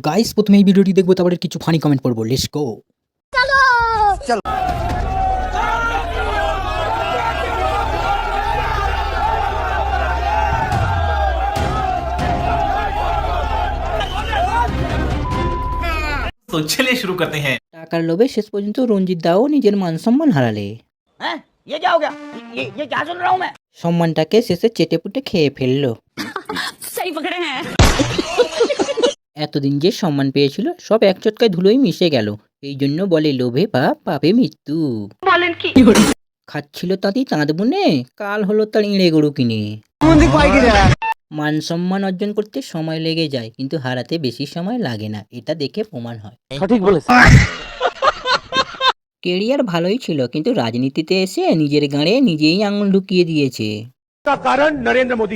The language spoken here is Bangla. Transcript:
গাইস প্রথমে এই ভিডিওটি দেখবো, তারপরে কিছু ফানি কমেন্ট পড়বো। Let's go. तो चलिए शुरू करते हैं। টাকার লোভে শেষ পর্যন্ত রঞ্জিত দাও নিজের মান সম্মান হারালে। हैं? ये क्या हो गया? ये क्या सुन रहा हूँ मैं? সম্মানটাকে শেষে চেটেপুটে খেয়ে ফেললো। सही पकड़े हैं। এতদিন যে সম্মান পেয়েছিল সব এক চটকায় ধুলোই মিশে গেল। এই জন্য বলে লোভে পাপ, পাপে মৃত্যু। বলেন কি? খাচ্ছিল তাঁতি তাঁত বুনে, কাল হলো তার ইঁড়ে গরু কিনে। মান সম্মান অর্জন করতে সময় লেগে যায়, কিন্তু হারাতে বেশি সময় লাগে না, এটা দেখে প্রমাণ হয়। सटीक बोले। কেরিয়ার ভালোই ছিল, কিন্তু রাজনীতিতে এসে নিজের গাঁড়ে নিজেই আঙুল ঢুকিয়ে দিয়েছে। का कारण नरेंद्र मोदी।